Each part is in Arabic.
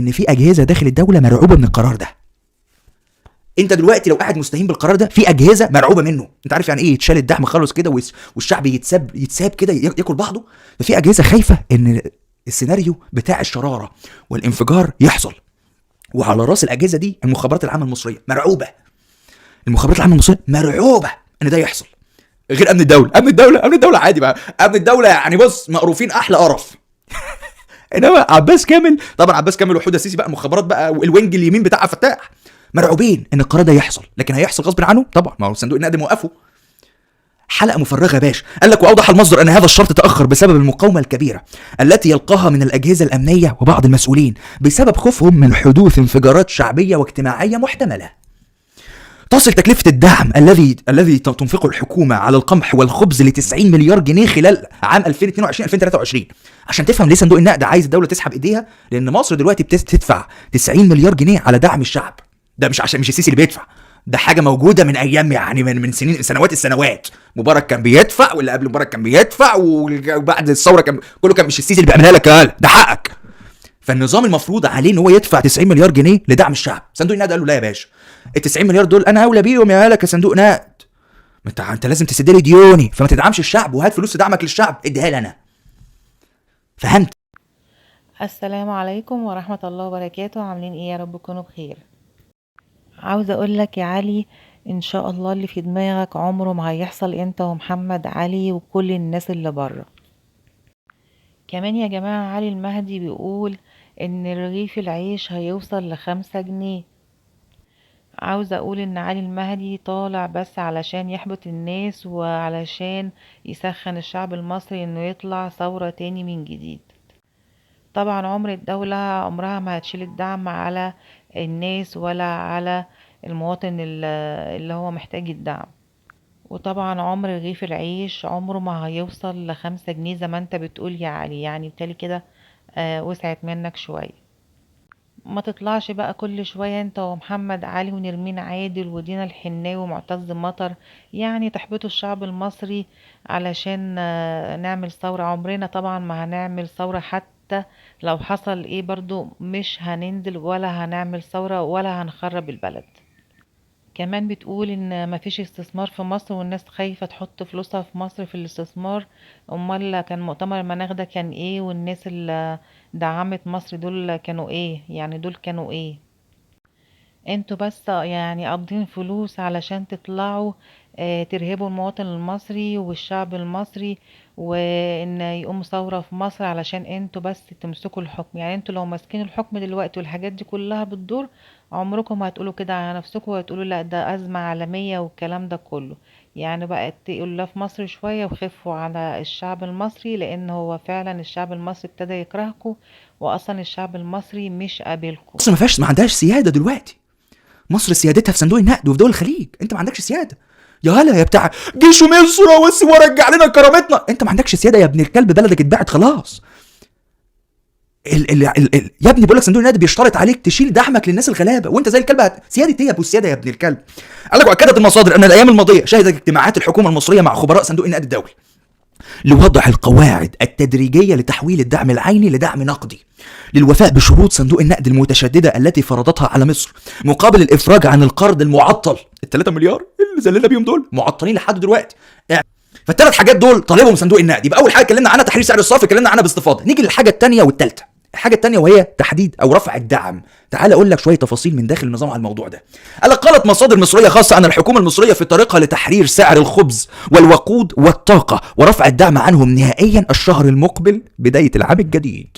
ان في اجهزه داخل الدوله مرعوبه من القرار ده. انت دلوقتي لو قاعد مستهين بالقرار ده، في اجهزه مرعوبه منه. انت عارف يعني ايه يتشال الدعم خالص كده والشعب يتساب كده ياكل بعضه؟ ففي اجهزه خايفه ان السيناريو بتاع الشراره والانفجار يحصل. وعلى راس الاجهزه دي المخابرات العامه المصريه مرعوبه. المخابرات العامه المصريه مرعوبه ان ده يحصل. غير امن الدوله، امن الدوله عادي بقى. امن الدوله يعني بص مقروفين احلى قرف. انما عباس كامل، طبعا عباس كامل وحوده السيسي بقى المخابرات بقى والوينج اليمين بتاع فتاح مرعوبين ان القرار ده يحصل. لكن هيحصل غصب عنه طبعا، ما هو صندوق النقد موقفه. حلقه مفرغه يا باشا. قال لك واوضح المصدر ان هذا الشرط تاخر بسبب المقاومه الكبيره التي يلقاها من الاجهزه الامنيه وبعض المسؤولين بسبب خوفهم من حدوث انفجارات شعبيه واجتماعيه محتمله. تصل تكلفة الدعم الذي تنفقه الحكومة على القمح والخبز ل 90 مليار جنيه خلال عام 2022-2023. عشان تفهم ليه صندوق النقد عايز الدولة تسحب ايديها، لان مصر دلوقتي بتدفع 90 مليار جنيه على دعم الشعب. ده مش عشان مش السيسي اللي بيدفع، ده حاجة موجودة من ايام يعني من سنين سنوات. مبارك كان بيدفع، واللي قبل مبارك كان بيدفع، وبعد الثورة كان كله كان مش السيسي اللي بيعملها لك، ده حقك. فالنظام المفروض عليه ان هو يدفع 90 مليار جنيه لدعم الشعب. صندوق النقد قال له لا يا باشا، ال 90 مليار دول انا اولى بيهم يا مالك يا صندوق نقد. انت لازم تسد لي ديوني، فما تدعمش الشعب وهات فلوس دعمك للشعب اديها لي انا. فهمت؟ السلام عليكم ورحمة الله وبركاته. عاملين ايه؟ يا رب تكونوا بخير. عاوزة اقولك يا علي، ان شاء الله اللي في دماغك عمره ما هيحصل، انت ومحمد علي وكل الناس اللي بره. كمان يا جماعة، علي المهدي بيقول ان رغيف العيش هيوصل ل5 جنيه. عاوزة اقول ان علي المهدي طالع بس علشان يحبط الناس وعلشان يسخن الشعب المصري انه يطلع ثورة تاني من جديد. طبعا عمر الدولة عمرها ما هتشيل الدعم على الناس ولا على المواطن اللي هو محتاج الدعم. وطبعا عمر رغيف العيش عمره ما هيوصل ل5 جنيه زي ما انت بتقول يا علي، يعني بالتالي كده وسعت منك شوية. ما تطلعش بقى كل شوية انت ومحمد علي ونرمين عادل ودينا الحناوي ومعتز مطر، يعني تحبطوا الشعب المصري علشان نعمل ثورة. عمرنا طبعا ما هنعمل ثورة، حتى لو حصل ايه برضو مش هننزل ولا هنعمل ثورة ولا هنخرب البلد. كمان بتقول ان مفيش استثمار في مصر والناس خايفة تحط فلوسها في مصر في الاستثمار. امال كان مؤتمر المناخ ده كان ايه؟ والناس اللي دعمت مصر دول كانوا ايه؟ يعني دول كانوا ايه؟ انتوا بس يعني قابضين فلوس علشان تطلعوا ترهبوا المواطن المصري والشعب المصري، وان يقوم ثورة في مصر علشان انتوا بس تمسكوا الحكم. يعني انتوا لو ماسكين الحكم دلوقتي والحاجات دي كلها بتدور، عمركم هتقولوا كده على نفسكم وهتقولوا لا ده أزمة عالمية والكلام ده كله. يعني بقى اتقوا الله في مصر شوية وخفوا على الشعب المصري، لان هو فعلا الشعب المصري ابتدى يكرهكم، واصلا الشعب المصري مش قابلكم. مصر ما عندهاش سيادة دلوقتي. مصر سيادتها في صندوق النقد وفي دول الخليج. انت ما عندكش سيادة يا هلا يا بتاع جيش مصر ورجع لنا كرامتنا. انت ما عندكش سيادة يا ابن الكلب، بلدك اتباعت خلاص. يا ابني بقول لك صندوق النقد بيشترط عليك تشيل دعمك للناس الغلابه، وانت زي الكلب سياده ايه يا ابو السياده يا ابن الكلب؟ قال لك واكدت المصادر ان الايام الماضيه شهدت اجتماعات الحكومه المصريه مع خبراء صندوق النقد الدولي لوضع القواعد التدريجيه لتحويل الدعم العيني لدعم نقدي للوفاء بشروط صندوق النقد المتشدده التي فرضتها على مصر مقابل الافراج عن القرض المعطل. ال3 مليار اللي زلنا بيهم دول معطلين لحد دلوقتي. فالثلاث حاجات دول طالبهم صندوق النقد. يبقى اول حاجه اتكلمنا عنها تحرير سعر الصرف، اتكلمنا عنها باستفاضه. نيجي للحاجه الثانيه والثالثه. الحاجه الثانيه وهي تحديد او رفع الدعم. تعال اقول لك شويه تفاصيل من داخل النظام على الموضوع ده. قالت مصادر مصريه خاصه ان الحكومه المصريه في طريقها لتحرير سعر الخبز والوقود والطاقه ورفع الدعم عنهم نهائيا الشهر المقبل بدايه العام الجديد.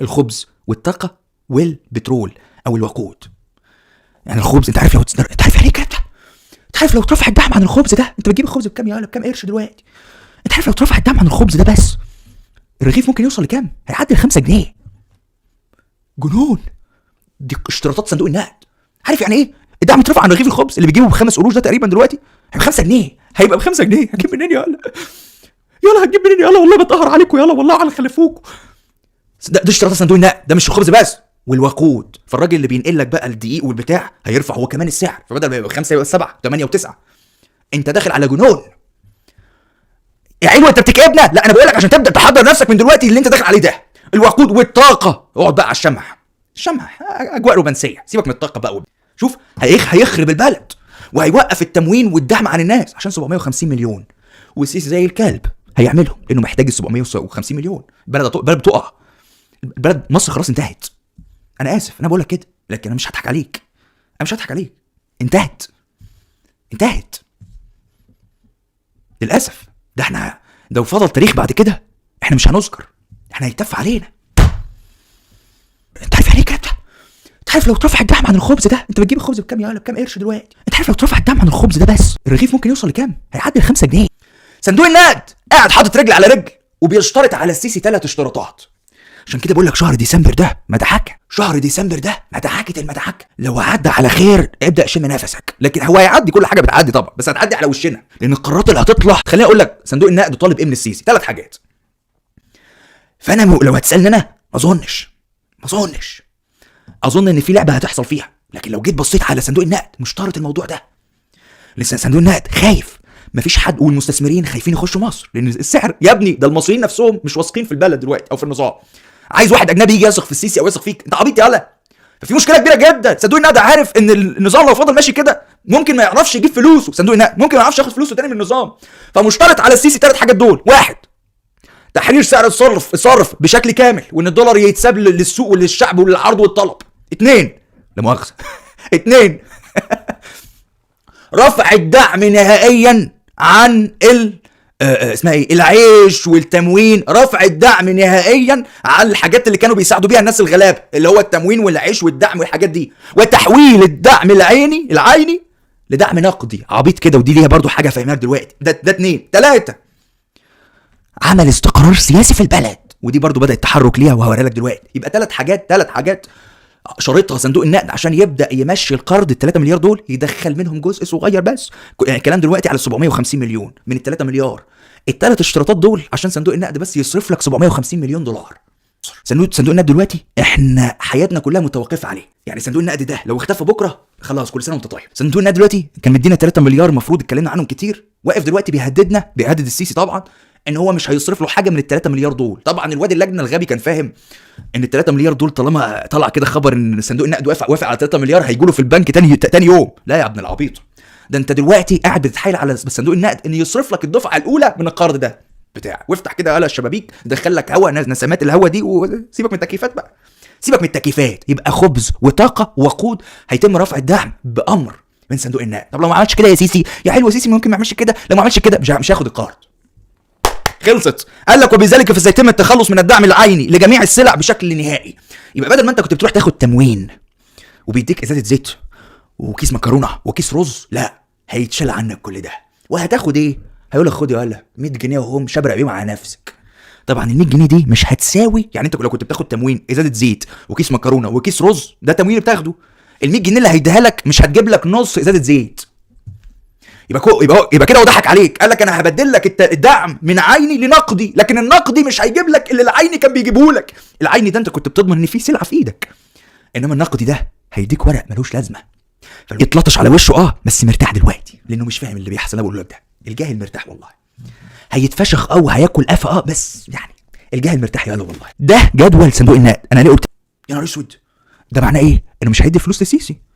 الخبز والطاقه والبترول او الوقود. يعني الخبز انت عارف يعني كده، انت عارف لو اترفع الدعم عن الخبز ده، انت بتجيب الخبز بكام يا بكام قرش دلوقتي؟ انت عارف لو اترفع الدعم عن الخبز ده بس الرغيف ممكن يوصل لكام؟ هيعدي ال5 جنيه. جنون. دي اشتراطات صندوق النقد. عارف يعني ايه الدعم اترفع عن رغيف الخبز اللي بيجيبه ب5 قروش ده تقريبا دلوقتي؟ هيبقى 5 جنيه. هيبقى ب5 جنيه. هتجيب منين يلا هتجيب منين يلا؟ والله بتقهر عليكم يلا، والله على خلفوكم. ده اشتراطات صندوق النقد. ده مش الخبز بس والوقود. فالراجل اللي بينقل لك بقى الدقيق والبتاع هيرفع هو كمان السعر، فبدل ما يبقى 5 يبقى 7 8 و9. انت داخل على جنون يا عيني. وانت بتكئبنا؟ لا انا بقول لك عشان تبدا تحضر نفسك من دلوقتي اللي انت داخل عليه ده. الوقود والطاقه. اقعد بقى على الشمع. الشمع اجواء رومانسيه، سيبك من الطاقه بقى. شوف هيخرب البلد وهيوقف التموين والدعم عن الناس عشان 750 مليون، والسيسي زي الكلب هيعملهم لانه محتاج ال 750 مليون. البلد بتقع، البلد مصر خلاص انتهت. انا اسف انا بقول لك كده، لكن انا مش هضحك عليك، انتهت للاسف. ده احنا لو فضل تاريخ بعد كده احنا مش هنذكر، احنا هيتف علينا. انت عارف يعني ايه الكلام ده؟ انت عارف لو اترفع الدعم عن الخبز ده، انت بتجيب الخبز بكام يا ولا بكام قرش دلوقتي؟ انت عارف لو اترفع الدعم عن الخبز ده بس الرغيف ممكن يوصل لكام؟ هيعدي ال 5 جنيه. صندوق النقد قاعد حاطط رجل على رجل وبيشترط على السيسي 3 اشتراطات. عشان كده بقول لك شهر ديسمبر ده مدعكه، مدعكه المدعكه. لو عدى على خير ابدا شم نفسك، لكن هو هيعدي، كل حاجه بتعدي طبعا، بس هتعدي على وشنا، لان القرارات اللي هتطلع. خليني اقول لك صندوق النقد طالب ايه من السيسي؟ 3 حاجات. فانا لو هتسالني انا ما اظن ان في لعبه هتحصل فيها، لكن لو جيت بصيت على صندوق النقد مشترط الموضوع ده. لسه صندوق النقد خايف، مفيش حد، والمستثمرين خايفين يخشوا مصر لان السعر يا ابني، ده المصريين نفسهم مش واثقين في البلد دلوقتي او في النظام. عايز واحد اجنبي يجي يثق في السيسي او يثق فيك؟ انت عبيط يالا. ففي مشكله كبيره جدا. صندوق النقد عارف ان النظام لو فضل ماشي كده ممكن ما يعرفش يجيب فلوسه، صندوق النقد ممكن ما يعرفش ياخد فلوسه تاني من النظام. فمشترط على السيسي 3 حاجات دول: 1 تحرير سعر الصرف بشكل كامل، وان الدولار يتساب للسوق وللشعب وللعرض والطلب. 2 لا مؤاخذه 2 رفع الدعم نهائيا عن اسمها ايه، العيش والتموين. رفع الدعم نهائيا عن الحاجات اللي كانوا بيساعدوا بيها الناس الغلابه، اللي هو التموين والعيش والدعم والحاجات دي، وتحويل الدعم العيني لدعم نقدي. عبيط كده، ودي ليها برضو حاجه فاهمها دلوقتي. ده 2. 3 عمل استقرار سياسي في البلد، ودي برضو بدأ التحرك ليها وهوريها لك دلوقتي. يبقى 3 حاجات شريطها صندوق النقد عشان يبدا يمشي القرض. ال3 مليار دول يدخل منهم جزء صغير بس، يعني الكلام دلوقتي على 750 مليون من ال3 مليار. ال3 اشتراطات دول عشان صندوق النقد بس يصرف لك 750 مليون دولار. صندوق النقد دلوقتي احنا حياتنا كلها متوقفه عليه. يعني صندوق النقد ده لو اختفى بكره خلاص كل سنه وانت طيب. صندوق النقد دلوقتي كان مدينا 3 مليار المفروض اتكلمنا عنهم كتير، واقف دلوقتي بيهدد السيسي طبعا ان هو مش هيصرف له حاجه من ال3 مليار دول. طبعا الواد اللجنه الغبي كان فاهم ان ال3 مليار دول طالما طلع كده خبر ان صندوق النقد وافق على 3 مليار هيجوا له في البنك تاني يوم. لا يا ابن العبيط، ده انت دلوقتي قاعد بتتحايل على صندوق النقد ان يصرف لك الدفعه الاولى من القرض ده بتاع، وافتح كده على الشبابيك دخل لك هواء، نسمات الهواء دي، وسيبك من التكييفات بقى، يبقى خبز وطاقه وقود. هيتم رفع الدعم بامر من صندوق النقد. طب لو ما عملش كده يا سيسي، يا حلو سيسي ممكن ما يعملش كده، لو ما عملش كده مش هاخد القرض. خلصت. قال لك وبذلك فسيتم التخلص من الدعم العيني لجميع السلع بشكل نهائي. يبقى بدل ما انت كنت بتروح تاخد تموين وبيديك ازازه زيت وكيس مكرونه وكيس رز، لا هيتشال عنك كل ده. وهتاخد ايه؟ هيقول لك خد يا ولا 100 جنيه وهم شبرق بيهم على نفسك. طبعا ال 100 جنيه دي مش هتساوي، يعني انت لو كنت بتاخد تموين ازازه زيت وكيس مكرونه وكيس رز، ده تموين بتاخده، ال 100 جنيه اللي هيديها لك مش هتجيب لك نص ازازه زيت. يبقى كده وضحك عليك. قال لك انا هبدل لك الدعم من عيني لنقدي، لكن النقدي مش هيجيب لك اللي العيني كان بيجيبه لك. العيني ده انت كنت بتضمن ان في سلعه في ايدك، انما النقدي ده هيديك ورق ملوش لازمه، فيتلطش على وشه بس مرتاح دلوقتي لانه مش فاهم اللي بيحصل. انا بقول لك ده الجاهل مرتاح والله، هيتفشخ او هياكل قفا بس يعني الجاهل مرتاح يلا والله. ده جدول صندوق النقد. انا ليه قلت يا نهار اسود؟ ده معناه ايه؟ انه مش هيدي فلوس للسيسي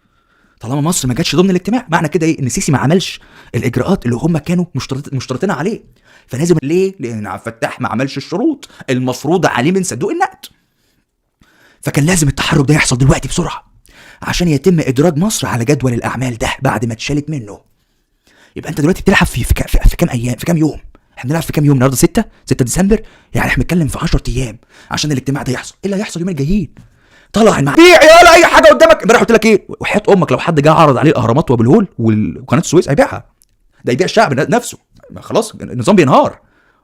طالما مصر ما جاتش ضمن الاجتماع. معنى كده ايه؟ ان السيسي ما عملش الاجراءات اللي هم كانوا مشترطين عليه. فلازم ليه؟ لان عبد الفتاح ما عملش الشروط المفروضه عليه من صندوق النقد. فكان لازم التحرك ده يحصل دلوقتي بسرعه عشان يتم ادراج مصر على جدول الاعمال ده بعد ما اتشالت منه. يبقى انت دلوقتي بتلعب في كام ايام، في كام يوم؟ احنا بنلعب في كام يوم؟ النهارده 6 ديسمبر، يعني احنا بنتكلم في 10 ايام عشان الاجتماع ده يحصل. ايه اللي هيحصل اليومين الجايين؟ طلع بيع يا اي حاجه قدامك. امبارح قلت لك ايه؟ وحياه امك لو حد جه عرض عليه الاهرامات وابو الهول وقناه السويس هيبيعها. ده يبيع الشعب نفسه، خلاص النظام بينهار.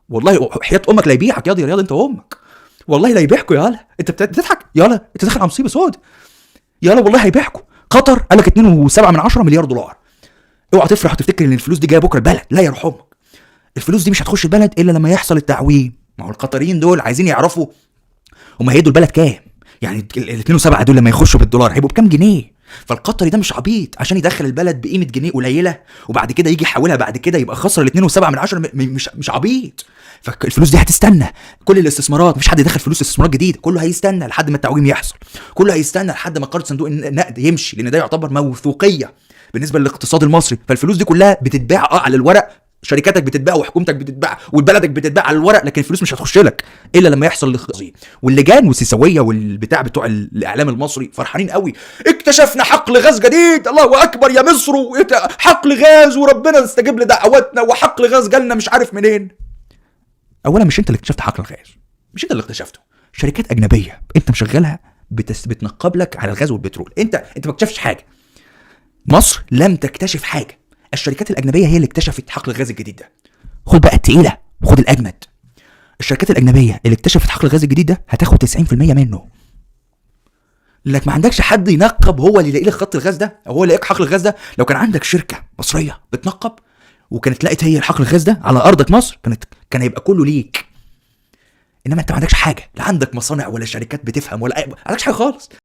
والله حياه امك لا يبيعك يا رياض انت وامك، والله لا يبيعكوا يالا. انت بتضحك يالا، انت داخل على مصيبه سود يالا، والله هيبيعكوا. قطر قال لك 2.7 مليار دولار. اوعى تفرح وتفتكر ان الفلوس دي جايه بكره البلد، لا يرحمك. الفلوس دي مش هتخش البلد الا لما يحصل التعويم. ما هو القطريين دول عايزين يعرفوا هم هيدوا البلد كام. يعني ال 2.7 دول لما يخشوا بالدولار هيبقوا بكام جنيه؟ فالقطري ده مش عبيط عشان يدخل البلد بقيمه جنيه قليله وبعد كده يجي يحولها بعد كده يبقى خسر ال 2.7 مش عبيط. فالفلوس دي هتستنى. كل الاستثمارات مفيش حد يدخل فلوس استثمارات جديده، كله هيستنى لحد ما التعويم يحصل، كله هيستنى لحد ما قرض صندوق النقد يمشي، لان ده يعتبر موثوقيه بالنسبه للاقتصاد المصري. فالفلوس دي كلها بتتباع على الورق، شركاتك بتتباع وحكومتك بتتباع وبلدك بتتباع على الورق، لكن الفلوس مش هتخش لك الا لما يحصل الاخراج. واللجان والسيساويه والبتاع بتوع الاعلام المصري فرحانين قوي، اكتشفنا حقل غاز جديد، الله اكبر يا مصر، حقل غاز وربنا استجاب لدعواتنا وحقل غاز جالنا مش عارف منين. اولا مش انت اللي اكتشفت حقل الغاز، مش انت اللي اكتشفته، شركات اجنبيه انت مشغلها بتنقب لك على الغاز والبترول. انت ما اكتشفتش حاجه، مصر لم تكتشف حاجه، الشركات الاجنبيه هي اللي اكتشفت حقل الغاز الجديد ده. خد بقى التقيله، خد الاجمد، الشركات الاجنبيه اللي اكتشفت حقل الغاز الجديد ده هتاخد 90% منه، لانك ما عندكش حد ينقب هو اللي يلاقي لك خط الغاز ده او هو اللي يلاقي حقل الغاز ده. لو كان عندك شركه مصريه بتنقب وكانت لقيت هي حقل الغاز ده على ارضك مصر كان هيبقى كله ليك. انما انت ما عندكش حاجه، لا عندك مصانع ولا شركات بتفهم ولا عندكش حاجه خالص.